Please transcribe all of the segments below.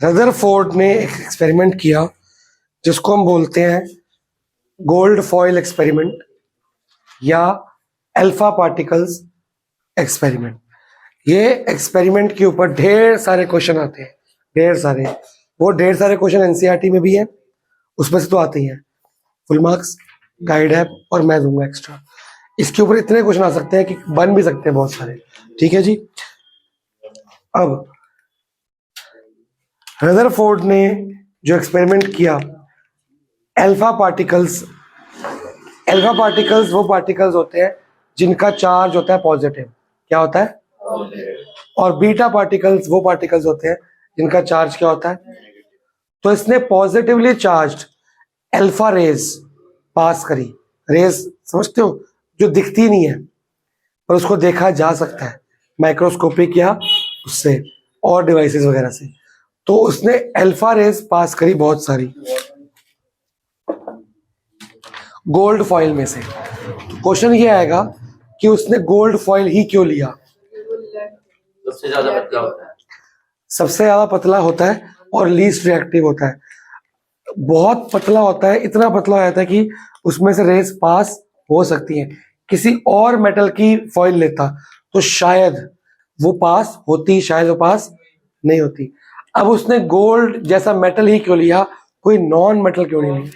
Rutherford ने एक experiment किया जिसको हम बोलते हैं गोल्ड फॉयल एक्सपेरिमेंट या अल्फा पार्टिकल्स एक्सपेरिमेंट। ये एक्सपेरिमेंट के ऊपर ढेर सारे क्वेश्चन आते हैं, ढेर सारे क्वेश्चन एनसीईआरटी में भी है, उसमें से तो आते ही हैं। फुल मार्क्स गाइड है और मैं दूंगा एक्स्ट्रा। इसके ऊपर इतने क्वेश्चन आ सकते हैं कि बन भी सकते हैं बहुत सारे। ठीक है जी। अब रदरफोर्ड ने जो एक्सपेरिमेंट किया, अल्फा पार्टिकल्स वो पार्टिकल्स होते हैं जिनका चार्ज होता है पॉजिटिव। क्या होता है? और बीटा पार्टिकल्स वो पार्टिकल्स होते हैं जिनका चार्ज क्या होता है? तो इसने पॉजिटिवली चार्ज्ड अल्फा रेज पास करी। रेज समझते हो, जो दिखती नहीं है पर उसको देखा जा सकता है माइक्रोस्कोपिक या उससे और डिवाइसेस वगैरह से। तो उसने अल्फा रेज पास करी बहुत सारी गोल्ड फॉइल में से। क्वेश्चन ये आएगा कि उसने गोल्ड फॉइल ही क्यों लिया? सबसे ज्यादा पतला होता है, सबसे ज्यादा पतला होता है और लीस्ट रिएक्टिव होता है। बहुत पतला होता है, इतना पतला हो जाता है कि उसमें से रेस पास हो सकती हैं। किसी और मेटल की फॉइल लेता तो शायद वो पास होती, शायद वो पास नहीं होती। अब उसने गोल्ड जैसा मेटल ही क्यों लिया? कोई नॉन मेटल क्यों नहीं लिया?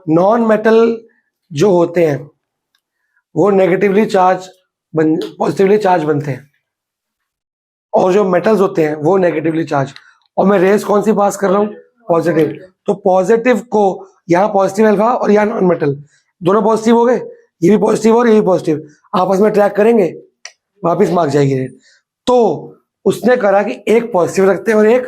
नॉन मेटल जो होते हैं वो नेगेटिवली चार्ज पॉजिटिवली चार्ज बनते हैं, और जो मेटल्स होते हैं वो नेगेटिवली चार्ज। और मैं रेस कौन सी पास कर रहा हूँ? पॉजिटिव। तो पॉजिटिव को यहाँ पॉजिटिव अल्फा और यहाँ नॉन मेटल दोनों पॉजिटिव हो गए, ये भी पॉजिटिव और ये भी पॉजिटिव, आपस में ट्रैक करेंगे, वापिस मार्क जाएगी रेट। तो उसने करा कि एक पॉजिटिव रखते हैं और एक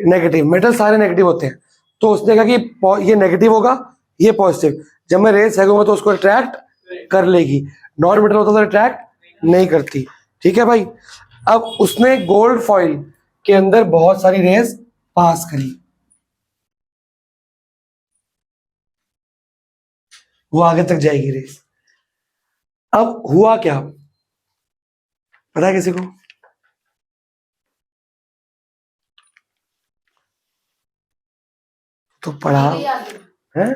नेगेटिव। मेटल सारे नेगेटिव होते हैं, तो उसने कहा कि ये नेगेटिव होगा, ये पॉजिटिव। जब मैं रेस फेंकूंगा तो उसको अट्रैक्ट कर लेगी। नॉन मेटल होता तो अट्रैक्ट नहीं करती। ठीक है भाई। अब उसने गोल्ड फॉइल के अंदर बहुत सारी रेस पास करी, वो आगे तक जाएगी रेस। अब हुआ क्या पता है किसी को? तो पढ़ा है,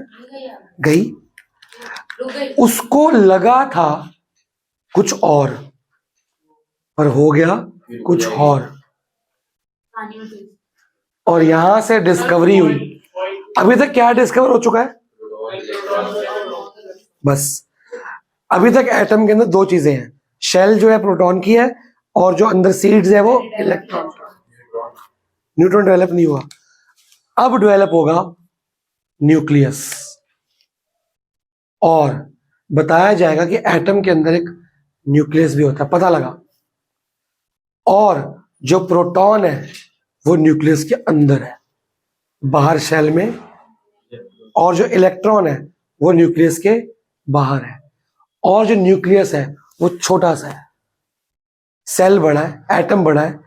गई। उसको लगा था कुछ और हो गया कुछ और यहां से डिस्कवरी हुई। अभी तक क्या डिस्कवर हो चुका है? बस अभी तक एटम के अंदर दो चीजें हैं, शेल जो है प्रोटॉन की है और जो अंदर सीड्स है वो इलेक्ट्रॉन। न्यूट्रॉन डेवलप नहीं हुआ, अब डेवलप होगा न्यूक्लियस। और बताया जाएगा कि एटम के अंदर एक न्यूक्लियस भी होता है, पता लगा। और जो प्रोटॉन है वो न्यूक्लियस के अंदर है, बाहर शेल में, और जो इलेक्ट्रॉन है वो न्यूक्लियस के बाहर है। और जो न्यूक्लियस है वो छोटा सा है, सेल बड़ा है, एटम बड़ा है,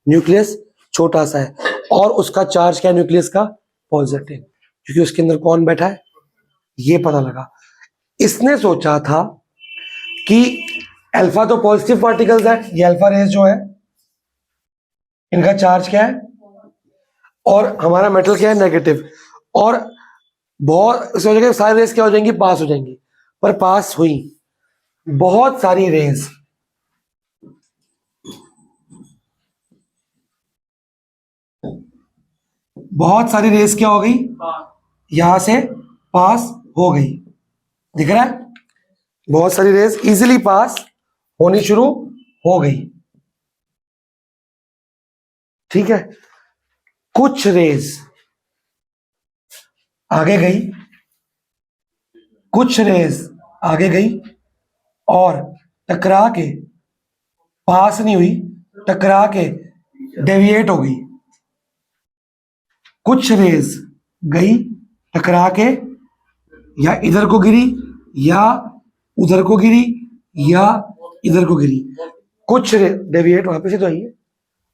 न्यूक्लियस छोटा सा है। और उसका चार्ज क्या है न्यूक्लियस का? पॉजिटिव, क्योंकि उसके अंदर कौन बैठा है ये पता लगा। इसने सोचा था कि अल्फा तो पॉजिटिव पार्टिकल्स है, ये अल्फा रेज जो है इनका चार्ज क्या है, और हमारा मेटल क्या है? नेगेटिव। और बहुत सोचेंगे सारी रेस क्या हो जाएंगी? पास हो जाएंगी। पर पास हुई बहुत सारी रेस, बहुत सारी रेस क्या हो गई? यहां से पास हो गई। दिख रहा है? बहुत सारी रेस इजीली पास होनी शुरू हो गई। ठीक है। कुछ रेस आगे गई, कुछ रेस आगे गई और टकरा के पास नहीं हुई, टकरा के डेविएट हो गई। कुछ रेस गई टकरा के, या इधर को गिरी या उधर को गिरी या इधर को गिरी। कुछ डेविएट वापस ही तो आई है,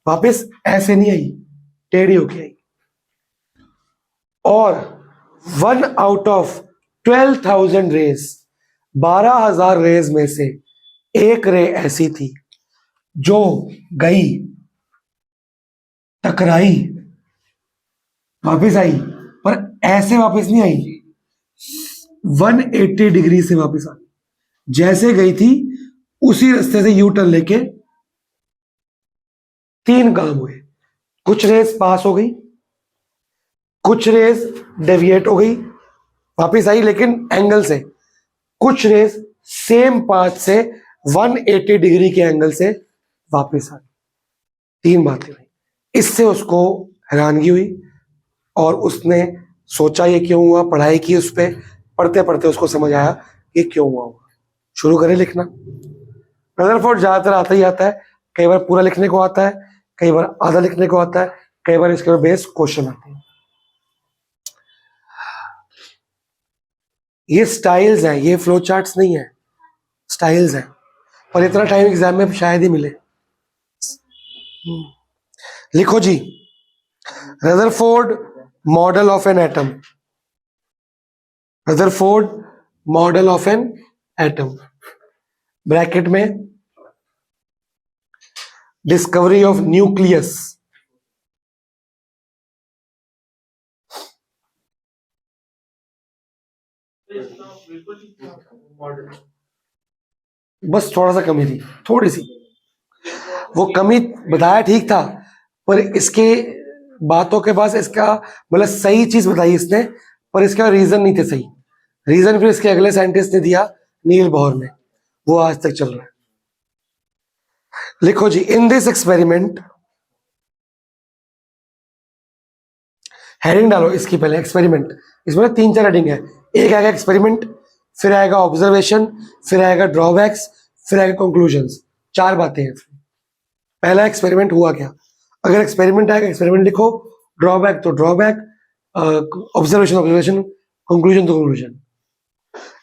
वापस ऐसे नहीं आई, टेढ़ी होके आई। और 1 आउट ऑफ 12,000 रेस, 12,000 रेस में से एक रे ऐसी थी जो गई, टकराई, वापस आई, पर ऐसे वापस नहीं आई, 180 डिग्री से वापस आई। जैसे गई थी उसी रास्ते से यू टर्न लेके 3 काम हुए। कुछ रेस पास हो गई, कुछ रेस डेविएट हो गई, वापस आई लेकिन एंगल से, कुछ रेस सेम पाथ से 180 डिग्री के एंगल से वापस आ गई। 3 बातें हुई। इससे उसको हैरानगी हुई और उसने सोचा ये क्यों हुआ, पढ़ाई की उस पर, पढ़ते पढ़ते उसको समझ आया ये क्यों हुआ होगा। शुरू करें लिखना। रदरफोर्ड ज्यादातर आता ही आता है, कई बार पूरा लिखने को आता है, कई बार आधा लिखने को आता है, कई बार इसके बेस क्वेश्चन आते हैं। ये स्टाइल्स हैं, ये फ्लो चार्ट्स नहीं है, स्टाइल्स हैं, पर इतना टाइम एग्जाम में शायद ही मिले। लिखो जी, Rutherford model of an atom, Rutherford model of an atom, bracket में डिस्कवरी ऑफ न्यूक्लियस, बस थोड़ा सा कमी थी, थोड़ी सी, वो कमी बताया ठीक था, पर इसके बातों के पास इसका मतलब सही चीज बताई इसने, पर इसका रीजन नहीं थे सही। रीजन फिर इसके अगले साइंटिस्ट ने दिया, नील बोहर ने, वो आज तक चल रहा है। लिखो जी, इन दिस एक्सपेरिमेंट, हेडिंग डालो इसकी पहले, एक्सपेरिमेंट, इसमें 3-4 हेडिंग है। एक आएगा एक्सपेरिमेंट, फिर आएगा ऑब्जर्वेशन, फिर आएगा ड्रॉबैक्स, फिर आएगा कंक्लूजन्स। 4 बातें हैं। पहला एक्सपेरिमेंट हुआ क्या, अगर एक्सपेरिमेंट आएगा एक्सपेरिमेंट लिखो, ड्रॉबैक तो ड्रॉबैक, ऑब्जर्वेशन ऑब्जर्वेशन, कंक्लूजन तो conclusion.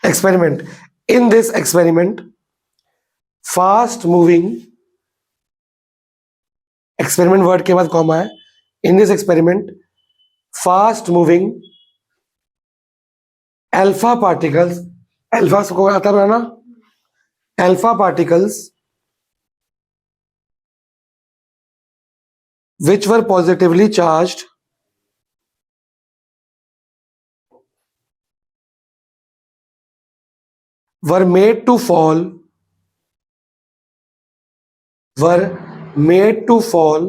Experiment, in this experiment fast moving, experiment word के बाद कॉमा है, in this experiment fast moving alpha particles, alpha को आता बनाना, alpha particles which were positively charged were made to fall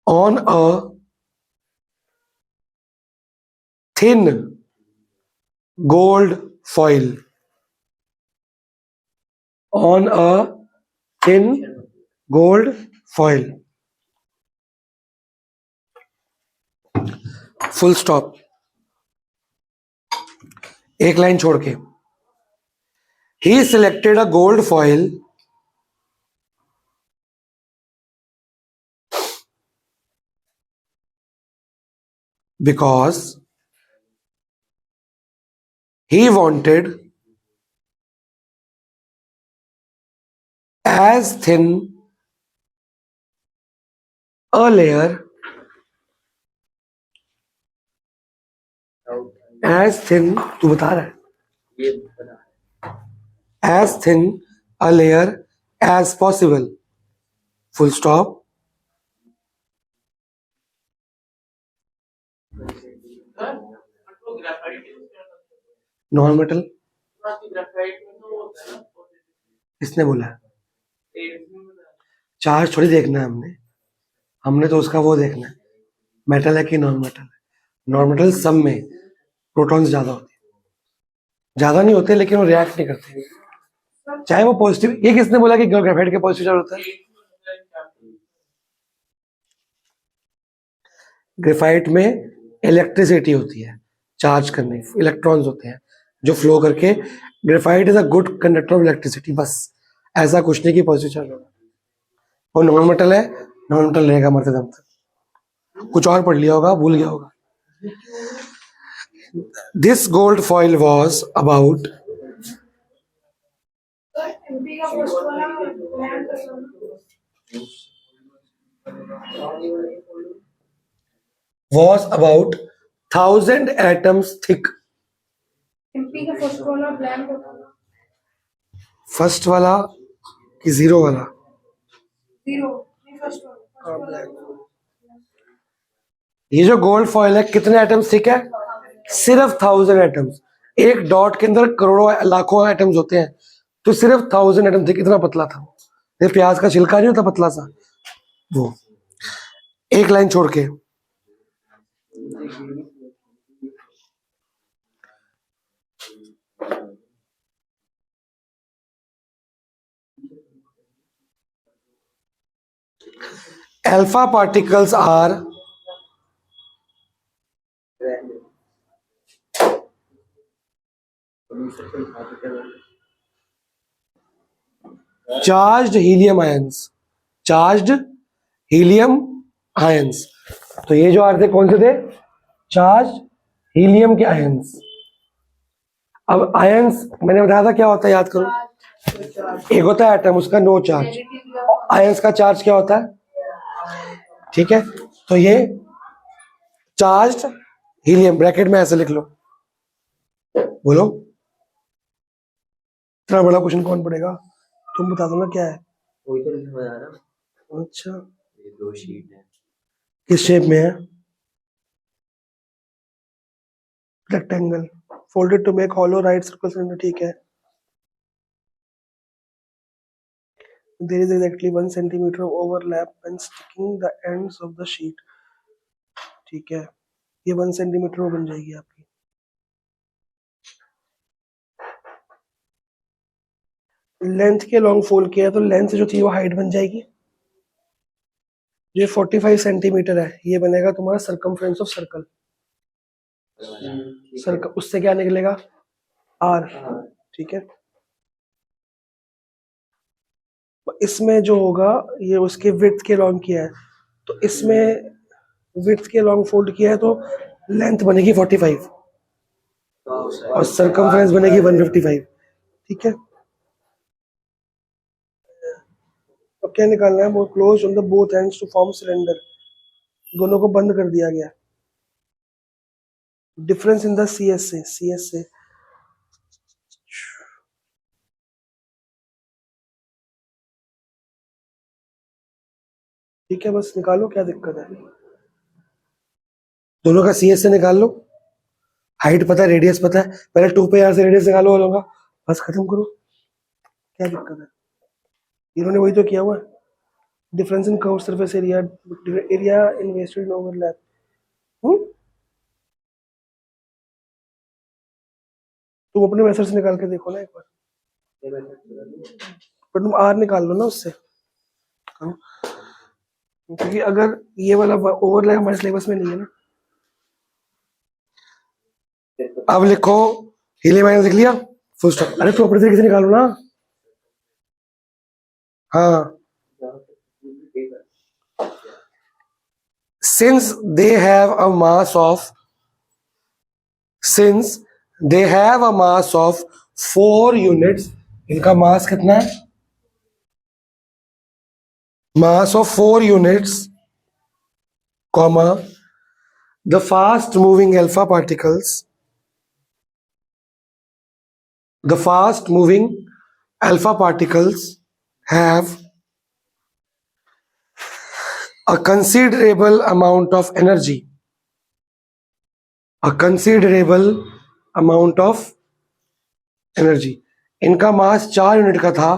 on a thin gold foil, on a thin gold foil, full stop, एक line छोड़ के। He selected a gold foil because he wanted as thin a layer as thin, तू बता रहा है, ये बना as thin a layer as possible, full stop, non metal, graphite में तो होता है ना इसने बोला positive। चार्ज थोड़ी देखना है हमने, हमने तो उसका वो देखना है, मेटल है कि नॉन मेटल है। नॉन मेटल सब में प्रोटॉन्स ज्यादा होते हैं, ज्यादा नहीं होते लेकिन वो रिएक्ट नहीं करते, चाहे वो पॉजिटिव। ये किसने बोला कि ग्रेफाइट के पॉजिटिव चार्ज होता है? ग्रेफाइट में इलेक्ट्रिसिटी होती है, चार्ज करने, इलेक्ट्रॉन्स होते हैं जो फ्लो करके, graphite is a good conductor of electricity, बस ऐसा कुछ नहीं कि पॉजिटिव चार्ज होगा। और नॉन मेटल है, नॉन मेटल रहेगा मरते दम तक। कुछ और पढ़ लिया होगा, भूल गया होगा। This gold foil was about was about 1000 atoms thick. MP का फर्स्ट वाला ब्लैंक होता है, फर्स्ट वाला कि जीरो वाला? जीरो फर्स्ट वाला ये जो गोल्ड फॉइल है कितने एटम्स थिक है? सिर्फ 1000 एटम्स। एक डॉट के अंदर करोड़ों लाखों एटम्स होते हैं, तो सिर्फ 1000 एटम थे। कितना पतला था? ये प्याज का छिलका नहीं होता पतला सा, वो एक लाइन छोड़ के। Alpha particles are charged helium ions. Charged helium ions. तो ये जो आ रहे थे कौन से थे? चार्ज हीलियम के आयंस। अब आयंस मैंने बताया था क्या होता है, याद करो। एक होता है एटम, उसका नो चार्ज। आयंस का चार्ज क्या होता है? ठीक है, तो ये चार्ज्ड हीलियम, ब्रैकेट में ऐसे लिख लो। बोलो, इतना बड़ा क्वेश्चन कौन पढ़ेगा? तुम बता दो ना क्या है। वही तो लिखने बता रहा। अच्छा, ये दो शीट है। किस शेप में है? Rectangle, folded to make hollow right circle cylinder. ठीक है, there is exactly 1 centimeter of overlap when sticking the ends of the sheet। ठीक है, ये 1 सेंटीमीटर वो बन जाएगी आपकी। लेंथ के लॉन्ग फोल्ड किया तो लेंथ जो थी वो हाइट बन जाएगी। ये 45 सेंटीमीटर है, ये बनेगा तुम्हारा सर्कमफ्रेंस ऑफ सर्कल। सर्कल उससे क्या निकलेगा? आर। ठीक है, इसमें जो होगा ये उसके विड्थ के लॉन्ग किया है, तो इसमें विड्थ के लॉन्ग फोल्ड किया है तो लेंथ बनेगी 45 और सर्कमफ्रेंस बनेगी 155। ठीक है, अब क्या निकालना है? वो close on the both ends to form cylinder. दोनों को बंद कर दिया गया। डिफरेंस इन द CS से ठीक है, बस निकालो, क्या दिक्कत है? दोनों का CS से निकाल लो। हाइट पता है, रेडियस पता है, पहले 2 पे यहाँ से रेडियस निकालो वालों का, बस खत्म करो। क्या दिक्कत है? इन्होंने वही तो किया हुआ है। Difference in curve surface area, area in wasted in overlap. तुम अपने मेथड से निकाल के देखो ना एक बार, पर तुम R निकाल लो ना उससे, क्योंकि अगर ये वाला ओवरलैप हमारे सिलेबस में नहीं है ना। अब लिखो हीलियम आयन, लिख लिया, फुल स्टॉप। अरे तो अपने तरीके से निकालो ना। हाँ, since they have a mass of 4 units, इनका मास कितना है? Mass of 4 units, comma, the fast moving alpha particles have a considerable amount of energy, इनका मास 4 यूनिट का था,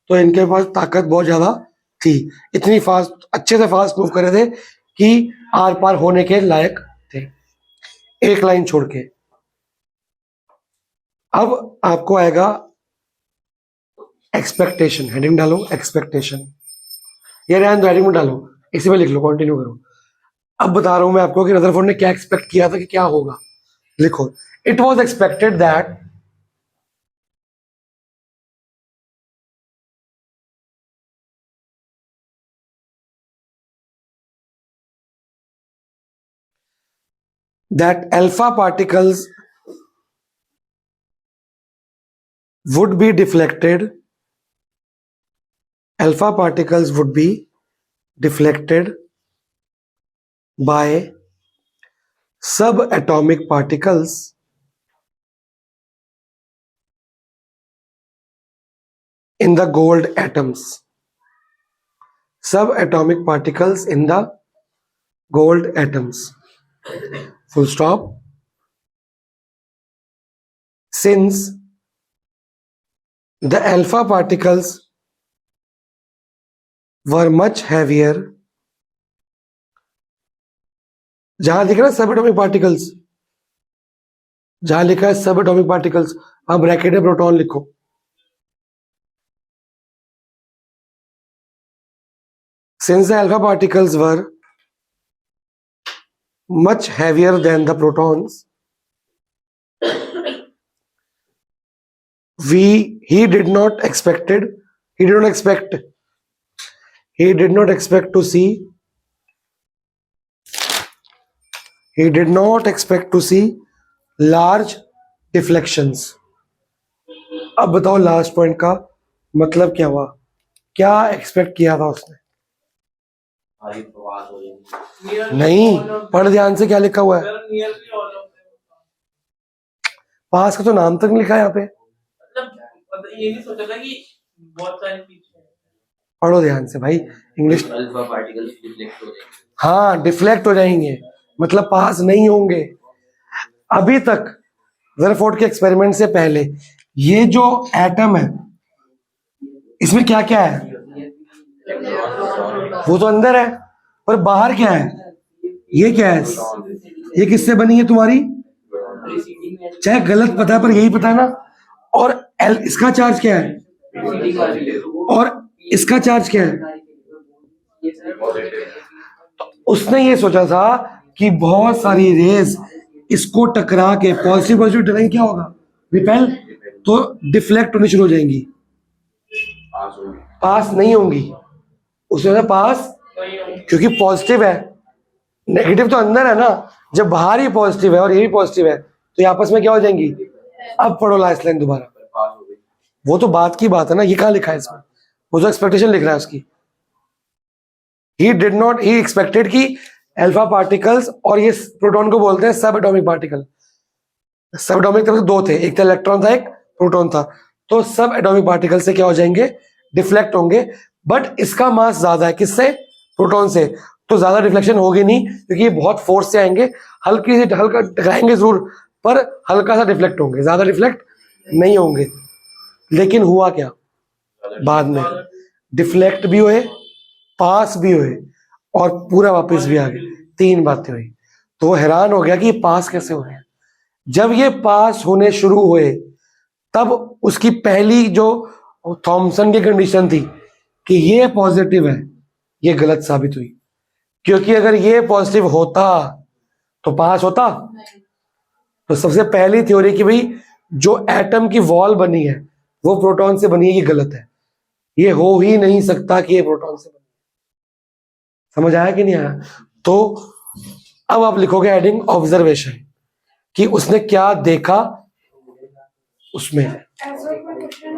तो इनके पास ताकत बहुत ज्यादा थी। इतनी फास्ट, अच्छे से फास्ट मूव कर रहे थे कि आर पार होने के लायक थे, एक लाइन छोड़ के। अब आपको आएगा एक्सपेक्टेशन। हेडिंग डालो एक्सपेक्टेशन, ये रहने दो, हेडिंग में डालो, इसी में लिख लो, कंटिन्यू करो। अब बता रहा हूं मैं आपको कि रदरफोर्ड ने क्या एक्सपेक्ट किया था कि क्या होगा। लिखो, it was expected that alpha particles would be deflected by subatomic particles in the gold atoms. subatomic particles in the gold atoms. Full stop. Since the alpha particles were much heavier, जहां लिखा है subatomic particles, जहां लिखा है subatomic particles, आप bracket में proton लिखो. Since the alpha particles were much heavier than the protons, he did not expect to see large deflections. अब बताओ लास्ट पॉइंट का मतलब क्या हुआ, क्या एक्सपेक्ट किया था उसने? भारी प्रवास हो जाएंगे। नहीं, पढ़ ध्यान से क्या लिखा हुआ है. पास का तो नाम तक नहीं लिखा है यहाँ पे. मतलब ये नहीं सोचा था कि बहुत सारी चीजें पढ़ो ध्यान से भाई, इंग्लिश. अल्फा पार्टिकल्स डिफ्लेक्ट हो जाएंगे। हाँ, डिफ्लेक्ट हो जाएंगे, मतलब पास नहीं होंगे. अभी तक रदरफोर्ड के एक्सपेरिमेंट से पहले ये जो एटम है इसमें क्या क्या है, वो तो अंदर है, पर बाहर क्या है, ये क्या है, ये किससे बनी है तुम्हारी, चाहे गलत पता है पर यही पता है ना. और इसका चार्ज क्या है, और इसका चार्ज क्या है. उसने ये सोचा था कि बहुत सारी रेज इसको टकरा के पॉजिटिव पॉजिटिव टकराएंगे, क्या होगा, रिपेल, तो डिफ्लेक्ट होनी शुरू हो जाएंगी, पास नहीं होंगी. उसने पास, क्योंकि पॉजिटिव है, नेगेटिव तो अंदर है ना, जब बाहर ही पॉजिटिव है और ये भी पॉजिटिव है तो ये आपस में क्या हो जाएंगी. अब पढ़ो लास्ट लाइन दोबारा, वो तो बात की बात है ना, ये कहाँ लिखा है इसमें, वो जो एक्सपेक्टेशन लिख रहा है उसकी. ही एक्सपेक्टेड कि अल्फा पार्टिकल्स, और ये प्रोटॉन को बोलते हैं सब एटॉमिक पार्टिकल. सब एटॉमिक तरफ से दो थे, एक था इलेक्ट्रॉन था, एक प्रोटॉन था. तो सब एटॉमिक पार्टिकल से क्या हो जाएंगे, डिफ्लेक्ट होंगे. बट इसका मास ज्यादा है, किससे, प्रोटॉन से, तो ज्यादा डिफ्लेक्शन होगी नहीं, क्योंकि ये बहुत फोर्स से आएंगे, हल्का टकराएंगे जरूर, पर हल्का सा डिफ्लेक्ट होंगे, ज्यादा डिफ्लेक्ट नहीं होंगे. लेकिन हुआ क्या, बाद में डिफ्लेक्ट भी हुए, पास भी हुए, और पूरा वापस भी आ गए. 3 बातें हुई. तो वो हैरान हो गया कि ये पास कैसे हो रहे हैं. जब ये पास होने शुरू हुए तब उसकी पहली जो थॉमसन की कंडीशन थी कि ये पॉजिटिव है, ये गलत साबित हुई. क्योंकि अगर ये पॉजिटिव होता तो पास होता. तो सबसे पहली थ्योरी कि भाई जो एटम की वॉल बनी है वो प्रोटॉन से बनी है, ये गलत है. ये हो ही नहीं सकता कि ये प्रोटॉन से बनी. समझ आया कि नहीं आया? तो अब आप लिखोगे एडिंग ऑब्जर्वेशन कि उसने क्या देखा उसमें. ऐसा एक क्वेश्चन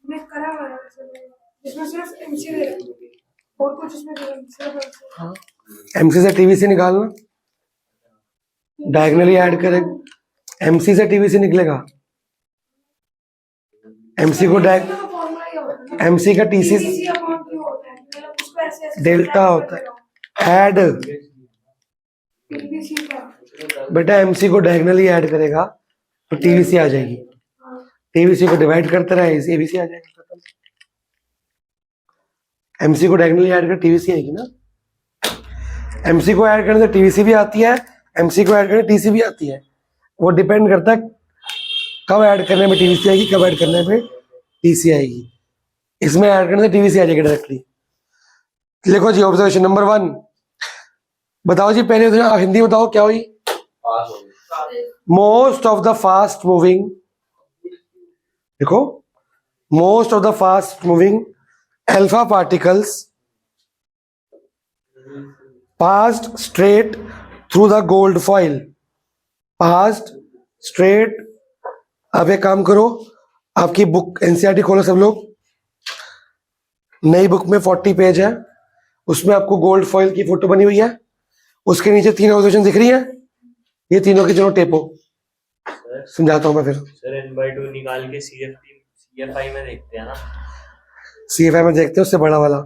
मैं करा हुआ है इसमें सिर्फ एमसी दे रहा है और कुछ इसमें सिर्फ एमसी से टीवीसी निकालना, डायगनली ऐड करेगा, एमसी से टीवीसी निकलेगा. एमसी को एमसी का टीसी डेल्टा होता है, ऐड बेटा, एमसी को डायगनली ऐड करेगा तो टीवीसी आ जाएगी, टीवीसी को डिवाइड करते रहे एबीसी आ जाएगा. एमसी को डायगनली ऐड कर टीवीसी आएगी ना. एमसी को ऐड करने से टीवीसी भी आती है, एमसी को ऐड करने टीसी भी आती है. वो डिपेंड करता है कब ऐड करने में टीवीसी आएगी, कब ऐड करने में टीसी आएगी. इसमें ऐड करने से टीवीसी आ जाएगी डायरेक्टली. लिखो जी ऑब्जर्वेशन नंबर 1. बताओ जी, पहले हिंदी बताओ क्या हुई. पास हो गए। Most of the fast moving, देखो, most of the fast moving alpha particles passed straight through the gold foil. Passed straight. अब एक काम करो, आपकी बुक एनसीईआरटी खोलो सब लोग. नई बुक में 40 पेज है, उसमें आपको गोल्ड फॉइल की फोटो बनी हुई है. उसके नीचे 3 ऑब्जर्वेशन दिख रही है, ये तीनों की तीनों टेपो. समझाता हूं मैं फिर. सर n/2 निकाल के CFI में देखते हैं ना. CFI में देखते हैं उससे बड़ा वाला.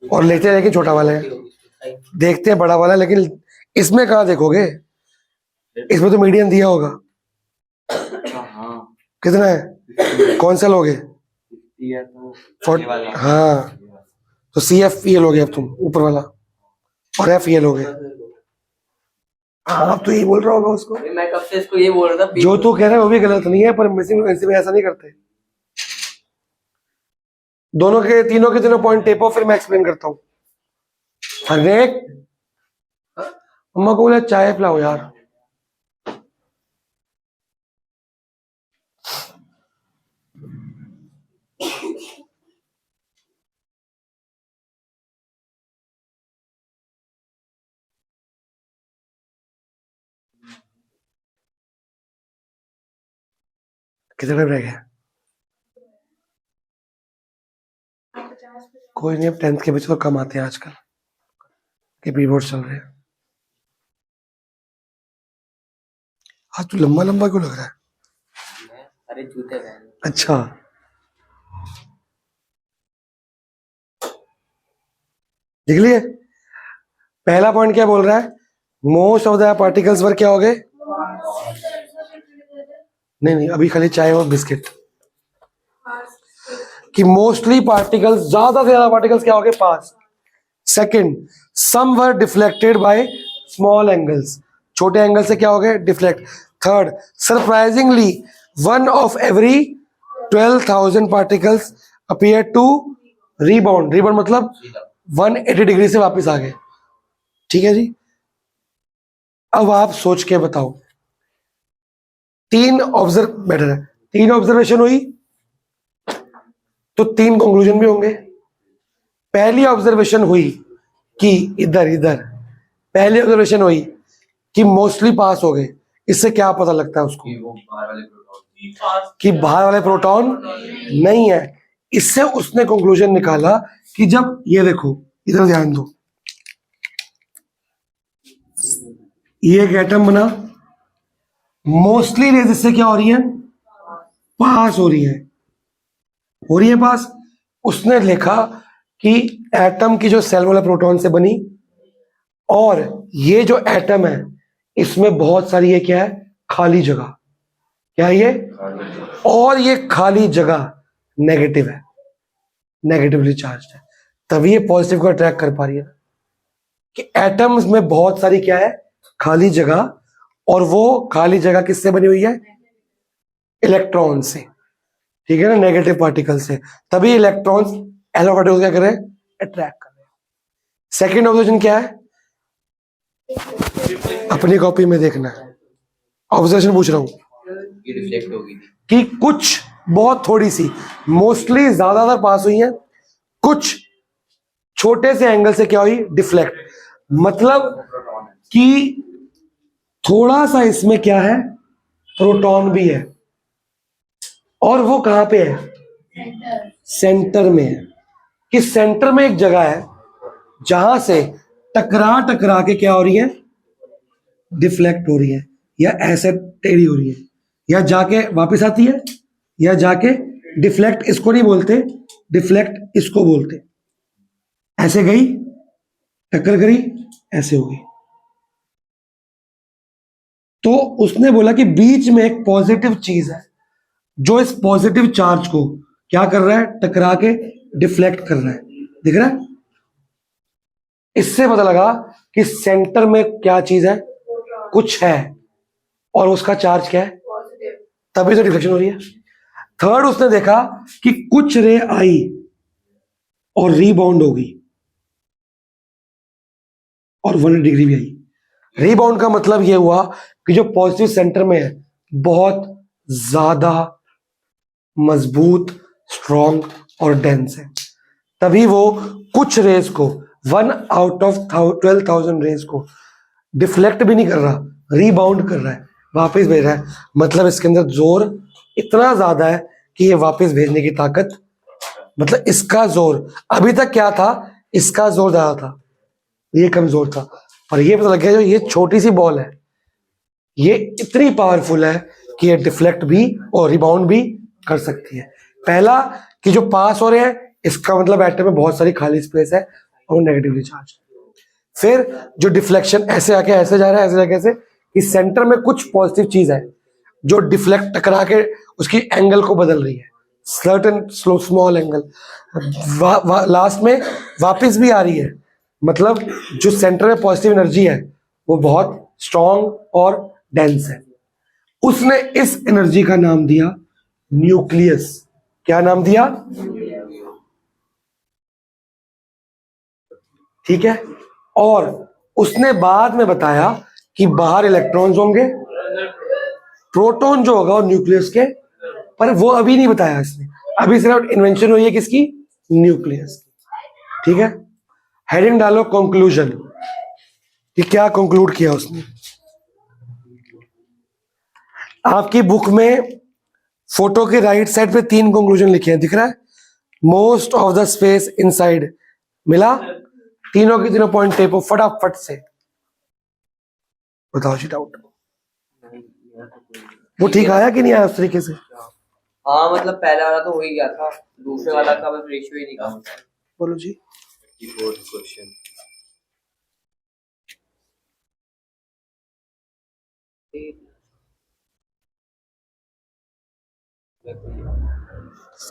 और लेते हैं लेकिन छोटा वाला है, देखते हैं बड़ा वाला, लेकिन इसमें कहाँ देखोगे, इसमें तो मीडियम दिया होगा। हाँ कितना है, कौन सा लोगे? दिया तो 40, हाँ तो CF ये लोगे अब तुम, ऊपर वाला, और F ये लोगे। हाँ अब तो ये बोल रहा होगा उसको, मैं कब से इसको ये बोल रहा था। जो तू कह रहा है वो भी गलत नहीं है, पर मिसिंग में ऐसा नहीं करते। दोनों के तीनों पॉइंट टेप ऑफ, फिर मैं एक्सप्लेन करता हूँ। अरे मम्मा को बोला चाय पिलाओ यार। कितने टाइम रह गया? कोई नहीं, अब 10th के बच्चे तो कम आते हैं आजकल के प्री बोर्ड चल रहे हैं। हाँ तू लंबा लंबा क्यों लग रहा है? अरे जूते पहन। अच्छा देख लिए, पहला पॉइंट क्या बोल रहा है, मोस्ट ऑफ द पार्टिकल्स वर क्या हो गए? नहीं अभी खाली चाय और बिस्किट, कि मोस्टली पार्टिकल्स, ज्यादा से ज्यादा पार्टिकल्स क्या हो गए? Pass. Second, some were deflected by small angles, छोटे एंगल से क्या हो गए? Deflect. Third, surprisingly one of every 12,000 particles appear to rebound. Rebound मतलब 180 डिग्री से वापस आ गए। ठीक है जी, अब आप सोच के बताओ, तीन ऑब्जर्वेशन हुई तो 3 कंक्लूजन भी होंगे। पहली ऑब्जर्वेशन हुई कि इधर पहली ऑब्जर्वेशन हुई कि मोस्टली पास हो गए, इससे क्या पता लगता है उसको? कि वो बाहर वाले प्रोटॉन कि बाहर वाले प्रोटॉन नहीं है। इससे उसने कंक्लूजन निकाला कि जब ये देखो, इधर ध्यान दो, ये एक एटम बना, मोस्टली रेज इससे क्या हो रही है? पास हो रही है पास। उसने लिखा कि एटम की जो सेल वाला प्रोटॉन से बनी, और ये जो एटम है इसमें बहुत सारी ये क्या है? खाली जगह। क्या है ये? और ये खाली जगह नेगेटिव है, नेगेटिवली चार्ज है, तभी ये पॉजिटिव को अट्रैक्ट कर पा रही है कि एटम्स में बहुत सारी क्या है? खाली जगह, और वो खाली जगह किससे बनी हुई है? इलेक्ट्रॉन से। ठीक है ना, नेगेटिव पार्टिकल से, तभी इलेक्ट्रॉन्स एलो पार्टिकल क्या कर रहे हैं? अट्रैक्ट कर रहे हैं। सेकेंड ऑब्जर्वेशन क्या है? अपनी कॉपी में देखना है, ऑब्जर्वेशन पूछ रहा हूं की रिफ्लेक्ट होगी कि कुछ बहुत थोड़ी सी, मोस्टली ज्यादातर पास हुई है, कुछ छोटे से एंगल से क्या हुई? डिफ्लेक्ट। मतलब कि थोड़ा सा इसमें क्या है? प्रोटॉन भी है, और वो कहां पे है? सेंटर में है। कि सेंटर में एक जगह है जहां से टकरा के क्या हो रही है? डिफ्लेक्ट हो रही है, या ऐसे टेढ़ी हो रही है, या जाके वापस आती है, या जाके डिफ्लेक्ट इसको नहीं बोलते, डिफ्लेक्ट इसको बोलते। ऐसे गई, टक्कर करी, ऐसे हो गई। तो उसने बोला कि बीच में एक पॉजिटिव चीज है जो इस पॉजिटिव चार्ज को क्या कर रहा है? टकरा के डिफ्लेक्ट कर रहा है। दिख रहा है? इससे पता लगा कि सेंटर में क्या चीज है? कुछ है, और उसका चार्ज क्या है? तभी तो डिफ्लेक्शन हो रही है। थर्ड, उसने देखा कि कुछ रे आई और रीबाउंड होगी, और 180 डिग्री भी आई। रीबाउंड का मतलब यह हुआ कि जो पॉजिटिव सेंटर में है बहुत ज्यादा मजबूत, स्ट्रॉन्ग और डेंस है, तभी वो कुछ रेस को, 1 आउट ऑफ 12,000 रेस को डिफ्लेक्ट भी नहीं कर रहा, रीबाउंड कर रहा है, वापस भेज रहा है। मतलब इसके अंदर जोर इतना ज्यादा है कि ये वापस भेजने की ताकत, मतलब इसका जोर, अभी तक क्या था? इसका जोर ज्यादा था, ये कमजोर था, और ये पता लग गया जो ये छोटी सी बॉल है ये इतनी पावरफुल है कि ये डिफ्लेक्ट भी और रिबाउंड भी कर सकती है। पहला कि जो पास हो रहे हैं इसका मतलब एटम में बहुत सारी खाली स्पेस है, और नेगेटिवली चार्ज। फिर जो डिफ्लेक्शन ऐसे आके ऐसे जा रहा है, ऐसे जाके ऐसे, इस सेंटर में कुछ पॉजिटिव चीज है जो डिफ्लेक्ट टकरा के उसकी एंगल को बदल रही है, सर्टेन स्मॉल एंगल। लास्ट में वापस भी आ रही है, मतलब जो सेंटर में पॉजिटिव एनर्जी है वो बहुत स्ट्रॉन्ग और डेंस है। उसने इस एनर्जी का नाम दिया न्यूक्लियस। क्या नाम दिया? ठीक है। और उसने बाद में बताया कि बाहर इलेक्ट्रॉन्स होंगे, प्रोटॉन जो होगा वो न्यूक्लियस के, पर वो अभी नहीं बताया इसने, अभी सिर्फ इन्वेंशन हुई है किसकी? न्यूक्लियस की। ठीक है। हेडिंग डालो कंक्लूजन, कि क्या कंक्लूड किया उसने। आपकी बुक में फोटो के राइट साइड पे 3 कंक्लूजन लिखे हैं, दिख रहा है? Most of the space inside, मिला? तीनों के तीनों पॉइंट टेपो फटाफट से, बताओ जी डाउट। वो ठीक आया कि नहीं आया उस तरीके से? हाँ मतलब पहला वाला तो हो ही गया था, दूसरे वाला का बस रेशियो ही नहीं काम था। बोलो जी। Question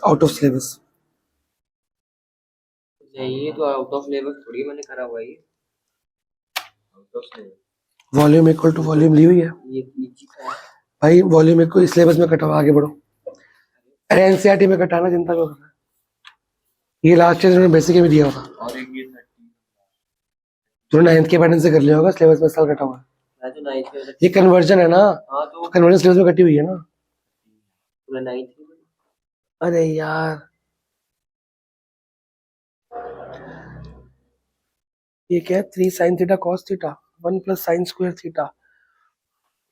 out of syllabus. ये तो आउट ऑफ सिलेबस थोड़ी मैंने करा हुआ है, ये out of syllabus. Volume equal to volume ली हुई है ये पीजी का है। भाई, वॉल्यूम इक्वल सिलेबस में कटा हुआ, आगे बढ़ो। अरे एनसीईआरटी में कटाना, चिंता क्यों कर रहा है? ये लास्ट ईयर उन्होंने बेसिक में दिया होगा, और एक ये 30 तूने 9th के पैटर्न से कर लिया होगा, सिलेबस में साल कटा हुआ है। मैं तो 9th में। ये कन्वर्जन है ना, हाँ तो कन्वर्जन सिलेबस में कटी हुई है ना। पूरा 9th में। अरे यार, ये क्या है? 3 sin theta cos theta 1 plus sine square theta,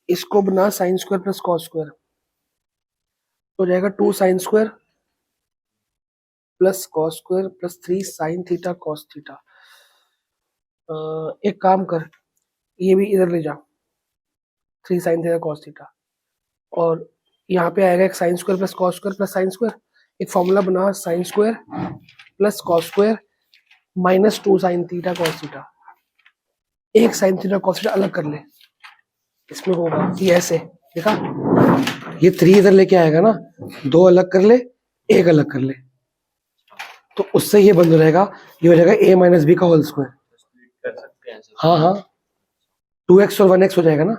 इसको बना sine square plus cos square, तो हो जाएगा 2 sin square plus cos square plus 3 sin theta cos theta. एक काम कर, ये भी इधर ले जा, 3 sin थीटा cos थीटा, और यहाँ पे आएगा एक sine square plus cos square plus sine square. एक फॉर्मूला बना, sine square plus cos square minus 2 sin theta cos theta. एक साइन थीटा cos थीटा अलग कर ले, इसमें होगा ये ऐसे, देखा? ये 3 इधर लेके आएगा ना, 2 अलग कर ले, 1 अलग कर ले, तो उससे ये बंद हो जाएगा, ये हो जाएगा a माइनस बी का होल स्क्वायर। कर सकते हैं ऐसे। हाँ हाँ, 2x और 1x हो जाएगा ना,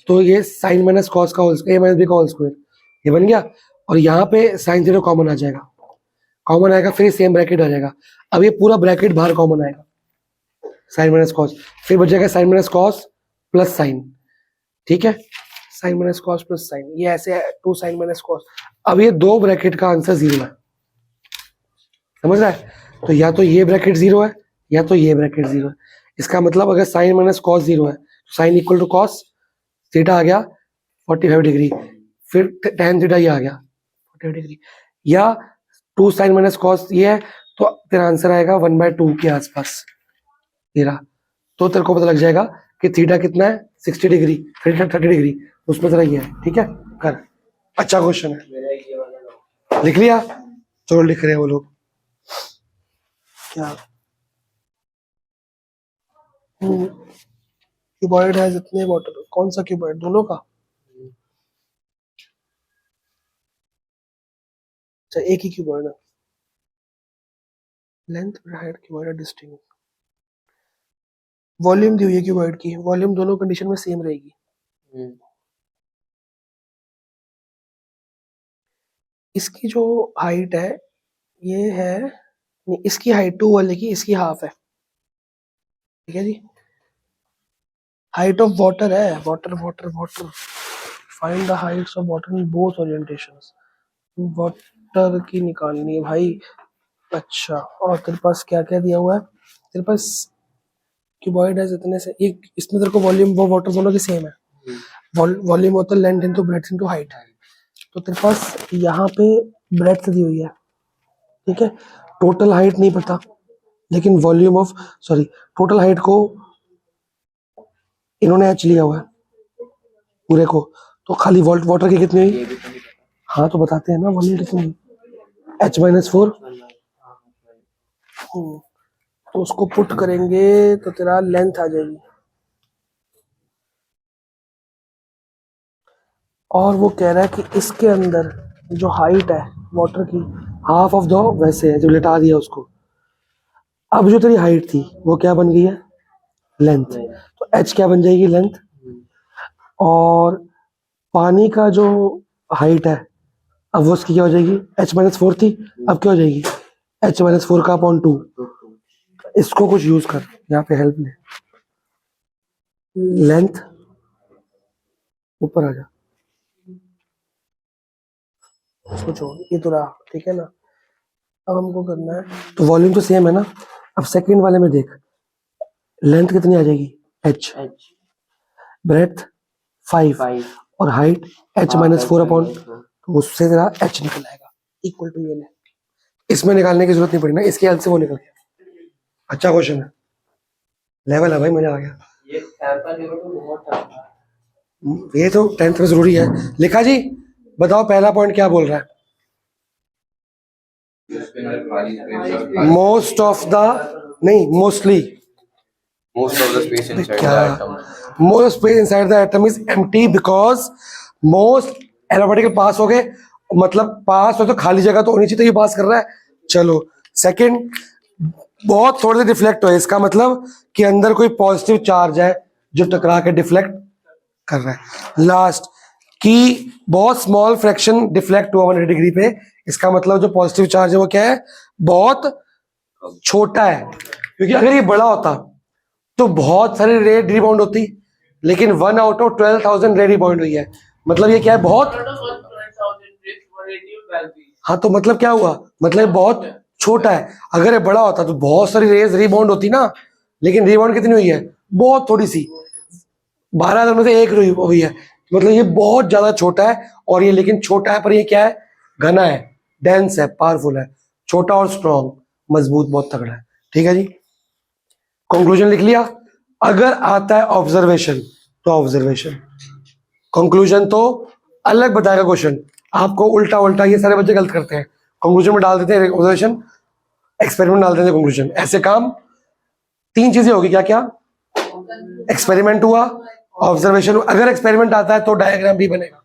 तो ये साइन माइनस कॉस का whole square, a minus b का होल स्क्वायर, ये बन गया। और यहाँ पे साइन थीटा कॉमन आ जाएगा, कॉमन आएगा, फिर सेम ब्रैकेट आ जाएगा। अब ये पूरा ब्रैकेट बाहर कॉमन आएगा, साइन माइनस कॉस, फिर बच जाएगा sine minus cos plus sine. ठीक है, sine minus cos plus sine, ये ऐसे है 2 sin माइनस कॉस। अब ये 2 ब्रैकेट का आंसर 0 है, समझ रहा है? तो या तो ये ब्रैकेट 0 है या तो ये ब्रैकेट 0 है। इसका मतलब अगर साइन माइनस कॉस 0 है तो sine equal to cos theta आ गया 45 डिग्री, फिर tan थीटा ये आ गया 45 डिग्री, या 2 sin माइनस कॉस ये है, तो तेरा आंसर आएगा 1/2 के आसपास तेरा। तो तेरे को पता लग जाएगा कि थीटा कितना है, 60 डिग्री, फिर 30 डिग्री, उसमें तेरा ये है। ठीक है, कर। अच्छा क्वेश्चन है, मेरा ये वाला लिख लिया? चलो लिख रहे हैं वो लोग क्या। क्यूबॉइड है जितने वाटर, कौन सा क्यूबॉइड? दोनों का? अच्छा, एक ही क्यूबॉइड है, लेंथ और हाइट क्यूबॉइड है डिस्टिंक्ट। वॉल्यूम दी हुई है क्यूबॉइड की, वॉल्यूम दोनों कंडीशन में सेम रहेगी। इसकी जो हाइट है ये है, नहीं, इसकी हाइट 2 वाले की, इसकी हाफ है। ठीक है जी, हाइट ऑफ वाटर है, water water water, find the Heights of water in both orientations. Water की निकालनी है भाई। अच्छा, और तेरे पास क्या क्या दिया हुआ है? तेरे पास क्यूबॉइड है जितने से, एक इसमें तेरे को वॉल्यूम वो वाटर दोनों की सेम है, वॉल्यूम होता है length into breadth into height. तो तेरे पास यहाँ पे ब्रेड्थ दी हुई है, ठीक है, टोटल हाइट नहीं पता, लेकिन volume of, sorry, total height को इन्होंने एच लिया हुआ है पूरे को, तो खाली वाटर की कितनी हुई? हाँ तो बताते हैं ना, वॉल्यूम कितनी हुई? h-4। तो उसको पुट करेंगे तो तेरा लेंथ आ जाएगी। और वो कह रहा है कि इसके अंदर जो हाइट है वाटर की, हाफ ऑफ द वैसे है जो लिटा दिया उसको। अब जो तेरी हाइट थी वो क्या बन गई है? लेंथ। तो एच क्या बन जाएगी? लेंथ। और पानी का जो हाइट है अब वो उसकी क्या हो जाएगी? h-4 थी, अब क्या हो जाएगी? h-4 का अपॉन 2। इसको कुछ यूज कर, यहाँ पे हेल्प ले। लेंथ ऊपर आ जा। उसको छोड़, ये तो रहा, ठीक है ना। अब हमको करना है, तो वॉल्यूम तो सेम है ना। अब सेकंड वाले में देख, लेंथ कितनी आ जाएगी? h। ब्रेथ 5 और हाइट h-4 अपॉन, तो उससे तेरा h निकल आएगा इक्वल टू ये ले। इसमें निकालने की जरूरत नहीं पड़ी ना, इसकी हेल्प से वो निकल गया। अच्छा क्वेश्चन है, लेवल है भाई, मजा आ गया। ये का लेवल तो बहुत टफ था। ये तो 10th में जरूरी है। लिखा जी, बताओ पहला पॉइंट क्या बोल रहा है? मोस्ट ऑफ द, नहीं mostly, Most of the space inside the atom. most space inside the atom is empty because most एरोमेटिकल पास हो गए, मतलब पास हो तो खाली जगह तो होनी चाहिए, तो ये पास कर रहा है। चलो सेकंड, बहुत थोड़े से डिफ्लेक्ट हो, इसका मतलब कि अंदर कोई पॉजिटिव चार्ज है जो टकरा के डिफ्लेक्ट कर रहा है। लास्ट कि बहुत स्मॉल फ्रैक्शन डिफ्लेक्ट हुआ 180 डिग्री पे, इसका मतलब जो पॉजिटिव चार्ज है वो क्या है? बहुत छोटा है। क्योंकि अगर ये बड़ा होता तो बहुत सारी रे रिबाउंड होती, लेकिन 1 आउट ऑफ 12,000 रे रिबाउंड हुई है। मतलब ये क्या है? बहुत, हाँ तो मतलब क्या हुआ? मतलब बहुत छोटा है। अगर ये बड़ा होता तो बहुत सारी रेज रिबाउंड होती ना, लेकिन रिबाउंड कितनी हुई है? बहुत थोड़ी सी, 12,000 में से एक हुई है। मतलब ये बहुत ज्यादा छोटा है, और ये लेकिन छोटा है पर ये क्या है? घना है, डेंस है, पावरफुल है, छोटा और स्ट्रॉन्ग, मजबूत, बहुत तगड़ा है। ठीक है जी, कंक्लूजन लिख लिया। अगर आता है ऑब्जर्वेशन तो ऑब्जर्वेशन, कंक्लूजन तो अलग बताएगा क्वेश्चन आपको। उल्टा उल्टा ये सारे बच्चे गलत करते हैं, कंक्लूजन में डाल देते हैं ऑब्जर्वेशन, एक्सपेरिमेंट डाल देते हैं कंक्लूजन। ऐसे काम, तीन चीजें होगी, क्या क्या? एक्सपेरिमेंट हुआ, ऑब्जर्वेशन। अगर एक्सपेरिमेंट आता है तो डायग्राम भी बनेगा,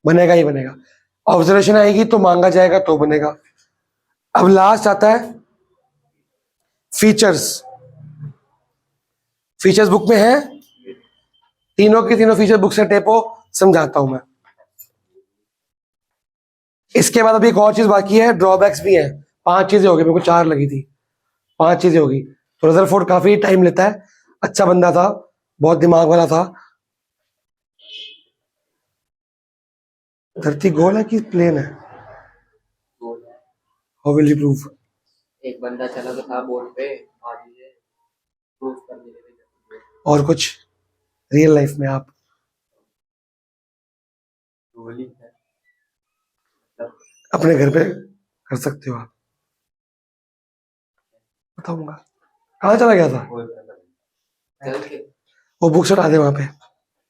बनेगा ही बनेगा। ऑब्जर्वेशन आएगी तो मांगा जाएगा तो बनेगा। अब लास्ट आता है फीचर्स। फीचर्स बुक में है, तीनों की तीनों फीचर बुक से टेपो, समझाता हूं मैं। इसके बाद अभी एक और चीज बाकी है, ड्रॉबैक्स भी है। 5 चीजें होगी, मेरे को 4 लगी थी, 5 चीजें होगी। तो रदरफोर्ड काफी टाइम लेता है, अच्छा बंदा था, बहुत दिमाग वाला था। धरती गोल है कि प्लेन है? How will you prove? एक बंदा चला तो था बोर्ड पे, आज ये प्रूफ करने के लिए। और कुछ रियल लाइफ में आप गोली है, अपने घर पे कर सकते हो आप? बताऊंगा। कहाँ चला गया था? चल के वो बुक्स हटा दे वहां पे।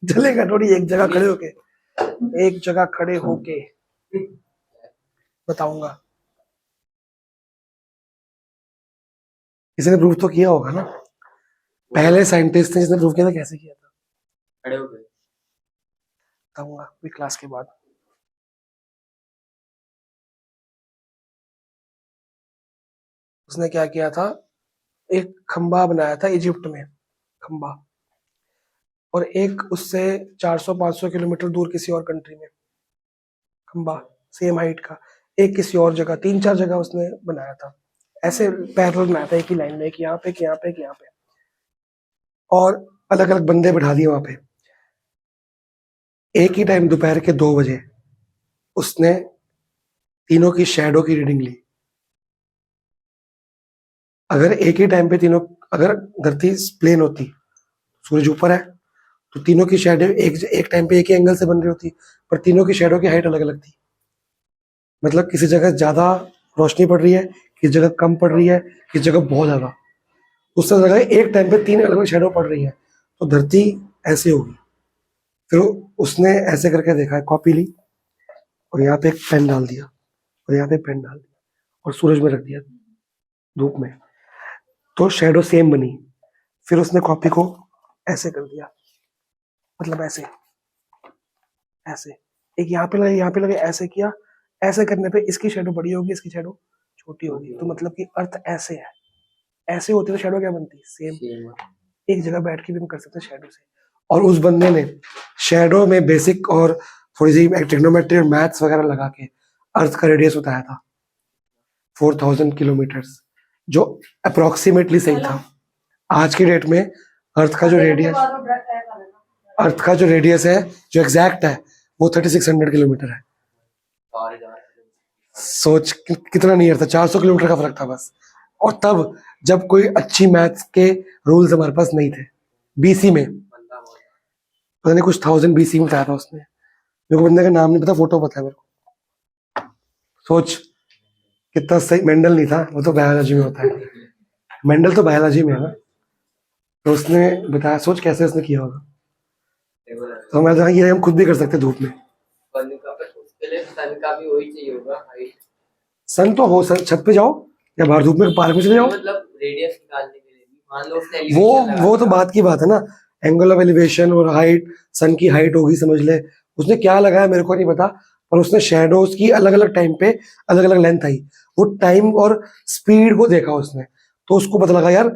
चलेगा थोड़ी, एक जगह खड़े होके, एक जगह खड़े होके बताऊंगा। किसी ने प्रूव तो किया होगा ना, पहले साइंटिस्ट ने जिसने प्रूव किया था, कैसे किया था? खड़े हो गए। बताऊंगा अभी क्लास के बाद। उसने क्या किया था, एक खंबा बनाया था इजिप्ट में, खंबा, और एक उससे 400-500 किलोमीटर दूर किसी और कंट्री में खंबा, सेम हाइट का, एक किसी और जगह, 3-4 जगह उसने बनाया था, ऐसे पैरेलल बनाया था, एक ही लाइन में, एक यहाँ पे, एक यहाँ पे, एक यहाँ पे, और अलग अलग बंदे बिठा दिए वहां पे। एक ही टाइम दोपहर के 2 बजे उसने तीनों की शैडो की रीडिंग ली। अगर एक ही टाइम पे तीनों, अगर धरती प्लेन होती, सूरज ऊपर है, तो तीनों की शैडो एक टाइम पे एक ही एंगल से बन रही होती, पर तीनों की शैडो की हाइट अलग अलग थी। मतलब किसी जगह ज्यादा रोशनी पड़ रही है, किसी जगह कम पड़ रही है, किसी जगह बहुत ज्यादा। उस जगह एक टाइम पे 3 अलग अलग शैडो पड़ रही है, तो धरती ऐसे होगी। फिर उसने ऐसे करके देखा है, कॉपी ली और यहाँ पे एक पेन डाल दिया, और यहाँ पे पेन डाल दिया, और सूरज में रख दिया, धूप में। तो शेडो सेम बनी, फिर उसने कॉपी को ऐसे कर दिया, मतलब ऐसे ऐसे, एक यहाँ पे लगे यहाँ पे लगे, ऐसे किया, ऐसे करने पे इसकी शेडो बड़ी होगी, इसकी शेडो छोटी होगी, तो मतलब कि अर्थ ऐसे है, ऐसे होती तो शेडो क्या बनती, सेम। एक जगह बैठ के भी हम कर सकते हैं शेडो से। और उस बंदे ने शेडो में बेसिक और थोड़ी सी ट्रिग्नोमेट्री और मैथ्स वगैरह लगा के अर्थ का रेडियस बताया था 4000 किलोमीटर्स, जो अप्रोक्सीमेटली सही था। आज की डेट में अर्थ का जो रेडियस है, जो एग्जैक्ट है, वो 3600 किलोमीटर है। सोच कितना नियर था, 400 किलोमीटर का फर्क था बस। और तब जब कोई अच्छी मैथ्स के रूल्स हमारे पास नहीं थे, बीसी में, पता नहीं कुछ 1000 बीसी में बताया था उसने, मेरे को बंदे का नाम नहीं पता, फोटो पता है मेरे को। सोच कितना सही। मेंडल नहीं था, वो तो बायोलॉजी में होता है, मेंडल तो बायोलॉजी में है ना, तो उसने बताया, सोच कैसे उसने किया होगा। तो मैं तो ये हम खुद भी कर सकते धूप में। सन का भी वही चाहिए होगा, हाइट। सन तो हो, छत पे जाओ या बाहर धूप में पार्क में चले जाओ, मतलब रेडियस निकालने के लिए मान लो उसने वो तो बात की बात है ना, एंगल ऑफ एलिवेशन और हाइट, सन की हाइट होगी समझ ले, उसने क्या लगाया मेरे को नहीं पता, पर उसने शेडोज की अलग अलग टाइम पे अलग अलग लेंथ आई, वो टाइम और स्पीड को देखा उसने, तो उसको पता लगा यार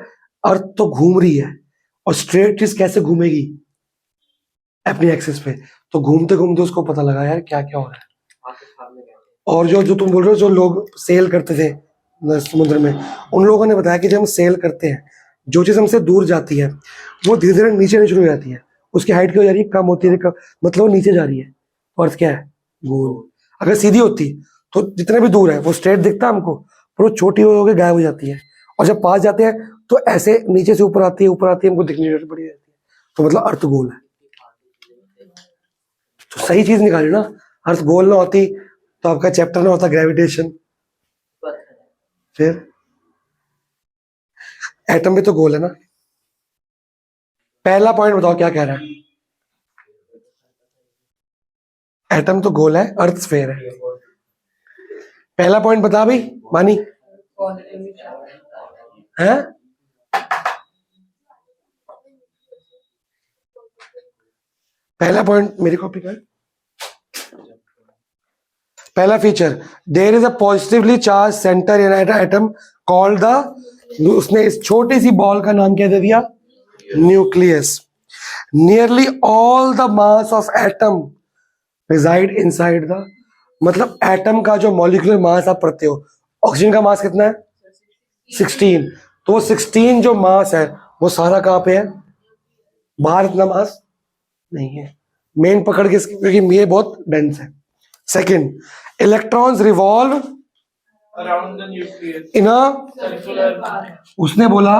अर्थ तो घूम रही है, और स्ट्रेट चीज कैसे घूमेगी अपनी एक्सिस पे, तो घूमते घूमते उसको पता लगा यार क्या क्या हो रहा है। और जो तुम बोल रहे हो, जो लोग सेल करते थे समुद्र में, उन लोगों ने बताया कि जब हम सेल करते हैं, जो चीज हमसे दूर जाती है वो धीरे धीरे नीचे शुरू हो जाती है, उसकी हाइट क्या हो जा रही है, कम होती है, मतलब वो नीचे जा रही है। अर्थ क्या है, गोल। अगर सीधी होती तो जितना भी दूर है वो स्ट्रेट दिखता हमको, पर वो छोटी हो गई गायब हो जाती है, और जब पास जाते हैं तो ऐसे नीचे से ऊपर आती है, ऊपर आती है, हमको दिखनी पड़ी रहती है, तो मतलब अर्थ गोल है। तो सही चीज निकाली ना, अर्थ गोल ना होती तो आपका चैप्टर ना होता ग्रेविटेशन। फिर एटम भी तो गोल है ना। पहला पॉइंट बताओ क्या कह रहा है, एटम तो गोल है, अर्थ स्फेयर है। पहला पॉइंट बता भाई मानी है। पहला पॉइंट मेरी कॉपी का है। पहला feature, there is a positively charge center in atom called the, उसने इस छोटी सी बॉल का नाम क्या दे दिया, nucleus. Nearly all the mass of atom resided inside the, मतलब एटम का जो मॉलिक्यूलर मास आप पढ़ते हो, ऑक्सीजन का मास कितना है 16, तो वो 16 जो मास है वो सारा कहाँ पे है, बाहर इतना मास नहीं है। मेन पकड़ के, क्योंकि ये बहुत डेंस है। Second, electrons revolve around the nucleus in a, circular, उसने बोला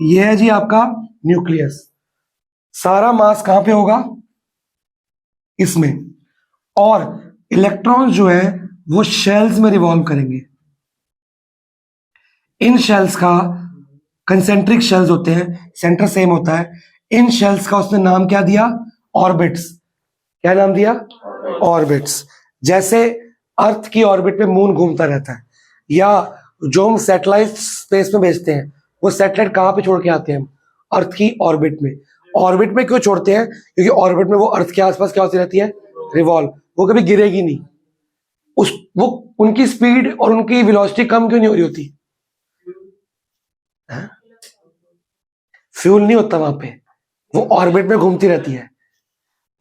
ये है जी आपका न्यूक्लियस, सारा मास कहां पे होगा, इसमें, और इलेक्ट्रॉन्स जो है वो शेल्स में रिवॉल्व करेंगे। इन शेल्स का, कंसेंट्रिक शेल्स होते हैं, सेंटर सेम होता है, इन शेल्स का उसने नाम क्या दिया, ऑर्बिट्स। क्या नाम दिया, ऑर्बिट्स। जैसे अर्थ की ऑर्बिट पे मून घूमता रहता है, या जो हम सैटेलाइट स्पेस में भेजते हैं, वो सैटेलाइट कहाँ पे छोड़ के आते हैं हम, अर्थ की ऑर्बिट में। ऑर्बिट में क्यों छोड़ते हैं, क्योंकि ऑर्बिट में वो अर्थ के आसपास क्या होती रहती है, रिवॉल्व, वो कभी गिरेगी नहीं। वो उनकी स्पीड और उनकी वेलोसिटी कम क्यों नहीं हो रही होती, फ्यूल नहीं होता वहां पे, वो ऑर्बिट में घूमती रहती है,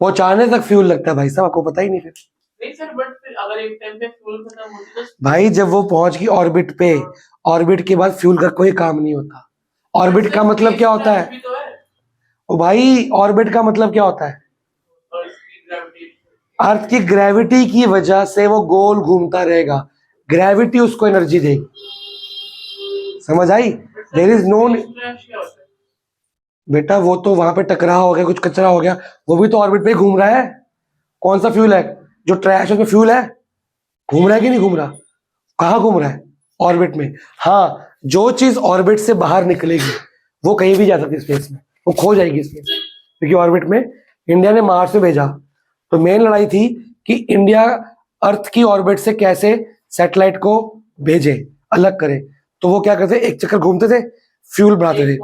पहुंचाने तक फ्यूल लगता है भाई साहब, आपको पता ही नहीं। फिर नहीं सर, बट फिर अगर एक टाइम पे फ्यूल खत्म होती तो भाई जब वो पहुंच गई ऑर्बिट पे, ऑर्बिट के बाद फ्यूल का कोई काम नहीं होता। ऑर्बिट का मतलब क्या होता है, भी तो है, ओ भाई ऑर्बिट का मतलब क्या होता है, और इसकी ग्रेविटी, अर्थ की ग्रेविटी की वजह से वो गोल घूमता रहेगा, ग्रेविटी उसको एनर्जी देगी, समझ आई। देयर इज नो, क्या होता है, बेटा वो तो वहां पे टकराव हो गया, कुछ कचरा हो गया, वो भी तो ऑर्बिट पे घूम रहा है। कौन सा फ्यूल है, जो ट्रैश है उसमें फ्यूल है, घूम रहा है कि नहीं घूम रहा, कहाँ घूम रहा है, ऑर्बिट में। हाँ, जो चीज ऑर्बिट से बाहर निकलेगी वो कहीं भी जा सकती है स्पेस में, वो खो जाएगी स्पेस में, क्योंकि ऑर्बिट में इंडिया ने मार्स में भेजा, तो मेन लड़ाई थी कि इंडिया अर्थ की ऑर्बिट से कैसे सैटेलाइट को भेजे, अलग करे। तो वो क्या करते, एक चक्कर घूमते थे, फ्यूल बढ़ाते थे,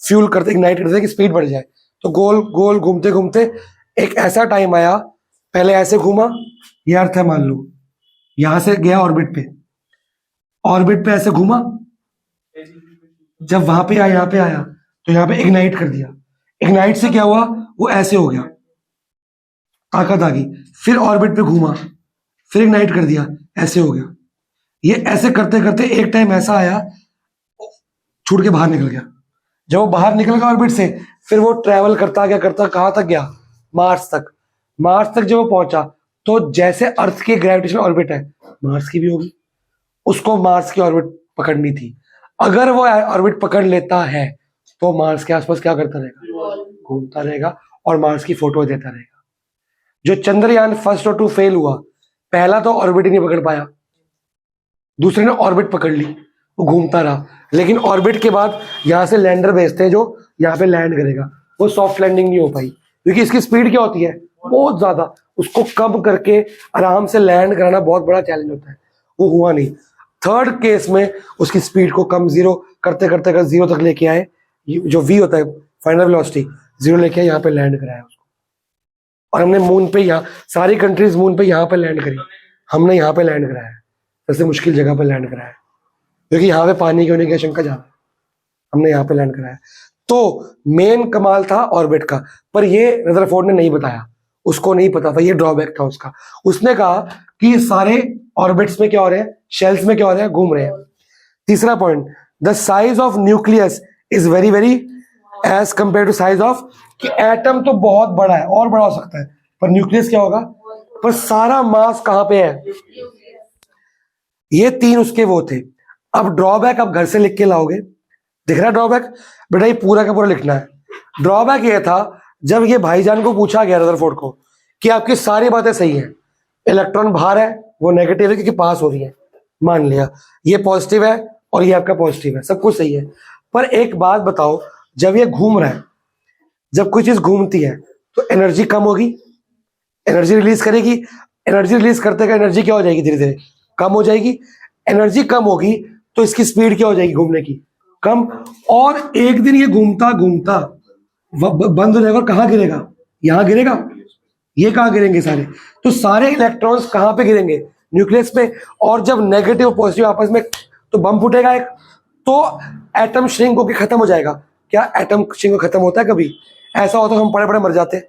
फ्यूल करते इग्नाइट करते थे कि स्पीड बढ़ जाए। तो गोल गोल घूमते घूमते एक ऐसा टाइम आया, पहले ऐसे घूमा, ये अर्थ है मान लो, यहां से गया ऑर्बिट पे, ऑर्बिट पे ऐसे घूमा, जब वहां पे आया, यहाँ पे आया, तो यहाँ पे इग्नाइट कर दिया। इग्नाइट से क्या हुआ, वो ऐसे हो गया, ताकत आ गई। फिर ऑर्बिट पे घूमा, फिर इग्नाइट कर दिया, ऐसे हो गया। ये ऐसे करते करते एक टाइम ऐसा आया, छूट के बाहर निकल गया। जब वो बाहर निकल गया ऑर्बिट से, फिर वो ट्रैवल करता गया, करता कहाँ तक गया, मार्स तक। मार्स तक जब वो पहुंचा, तो जैसे अर्थ की ग्रेविटेशनल ऑर्बिट है, मार्स की भी होगी, उसको मार्स की ऑर्बिट पकड़नी थी। अगर वो ऑर्बिट पकड़ लेता है तो मार्स के आसपास क्या करता रहेगा, घूमता रहेगा और मार्स की फोटो देता रहेगा। जो चंद्रयान 1 और 2 फेल हुआ, पहला तो ऑर्बिट ही नहीं पकड़ पाया, दूसरे ने ऑर्बिट पकड़ ली, वो घूमता रहा। लेकिन ऑर्बिट के बाद यहां से लैंडर भेजते हैं जो यहाँ पे लैंड करेगा, वो सॉफ्ट लैंडिंग नहीं हो पाई क्योंकि इसकी स्पीड क्या होती है, बहुत ज्यादा। उसको कम करके आराम से लैंड कराना बहुत बड़ा चैलेंज होता है, वो हुआ नहीं। थर्ड केस में उसकी स्पीड को कम जीरो करते करते अगर जीरो तक लेके आए, जो वी होता है फाइनल वेलोसिटी, जीरो लेके आए, यहाँ पे लैंड कराया उसको। और हमने मून पे, यहाँ सारी कंट्रीज मून पे यहाँ पे लैंड करी, हमने यहाँ पे लैंड कराया है, सबसे मुश्किल जगह पे लैंड कराया है क्योंकि यहाँ पे पानी की होने की आशंका ज्यादा है, हमने यहाँ पे लैंड कराया। तो मेन कमाल था ऑर्बिट का, पर ये रदरफोर्ड ने नहीं बताया, उसको नहीं पता था, ये ड्रॉबैक था उसका। उसने कहा कि सारे ऑर्बिट्स में क्या हो रहे हैं, शेल्स में क्या हो रहे हैं, घूम रहे हैं। तीसरा point, the size of nucleus is very very as compare to size of, कि एटम तो बहुत बड़ा है और बड़ा हो सकता है, पर न्यूक्लियस क्या होगा, पर सारा मास कहां पे है। ये तीन उसके वो थे। अब ड्रॉबैक अब घर से लिख के लाओगे, दिख रहा है ड्रॉबैक बेटा, ये पूरा का पूरा लिखना है। ड्रॉबैक ये था, जब ये भाईजान को पूछा गया रदरफोर्ड को कि आपकी सारी बातें सही हैं, इलेक्ट्रॉन बाहर है, वो नेगेटिव है क्योंकि पास हो रही है, मान लिया, ये पॉजिटिव है और ये आपका पॉजिटिव है, सब कुछ सही है, पर एक बात बताओ, जब ये घूम रहा है, जब कोई चीज घूमती है तो एनर्जी कम होगी, एनर्जी रिलीज करेगी, एनर्जी रिलीज करते का एनर्जी क्या हो जाएगी, धीरे धीरे कम हो जाएगी। एनर्जी कम होगी तो इसकी स्पीड क्या हो जाएगी घूमने की, कम। और एक दिन ये घूमता घूमता बंद हो जाएगा, कहां गिरेगा, यहां गिरेगा, ये कहां गिरेंगे सारे, तो सारे इलेक्ट्रॉन्स कहां पे गिरेंगे, न्यूक्लियस पे। और जब नेगेटिव पॉजिटिव आपस में, तो बम फूटेगा एक, तो एटम श्रिंक होकर खत्म हो जाएगा। क्या एटम श्रिंक खत्म होता है कभी? ऐसा होता तो हम पड़े पड़े मर जाते,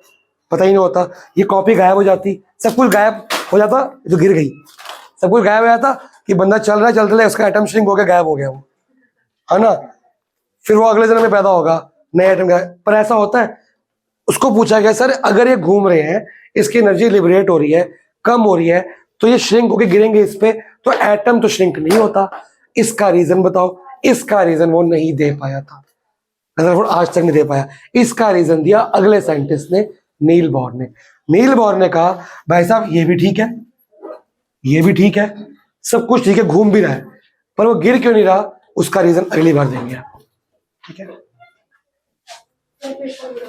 पता ही नहीं होता, ये कॉपी गायब हो जाती, सब कुछ गायब हो जाता, जो गिर गई, सब कुछ गायब हो जाता कि बंदा चल रहा है, चलते रहे, उसका एटम श्रिंक हो गया, गायब हो गया वो, है ना, फिर वो अगले जन्म में पैदा होगा, नए एटम का। पर ऐसा होता है? उसको पूछा गया, सर अगर ये घूम रहे हैं, इसकी एनर्जी लिबरेट हो रही है, कम हो रही है, तो ये श्रिंक होके गिरेंगे इस पे, तो एटम तो श्रिंक नहीं होता, इसका रीजन बताओ। इसका रीजन वो नहीं दे पाया था, आज तक नहीं दे पाया। इसका रीजन दिया अगले साइंटिस्ट ने, नील बोर ने। नील बोर ने कहा, भाई साहब ये भी ठीक है, ये भी ठीक है, सब कुछ ठीक है, घूम भी रहा है, पर वो गिर क्यों नहीं रहा, उसका रीजन अगली बार देंगे आपको, ठीक है।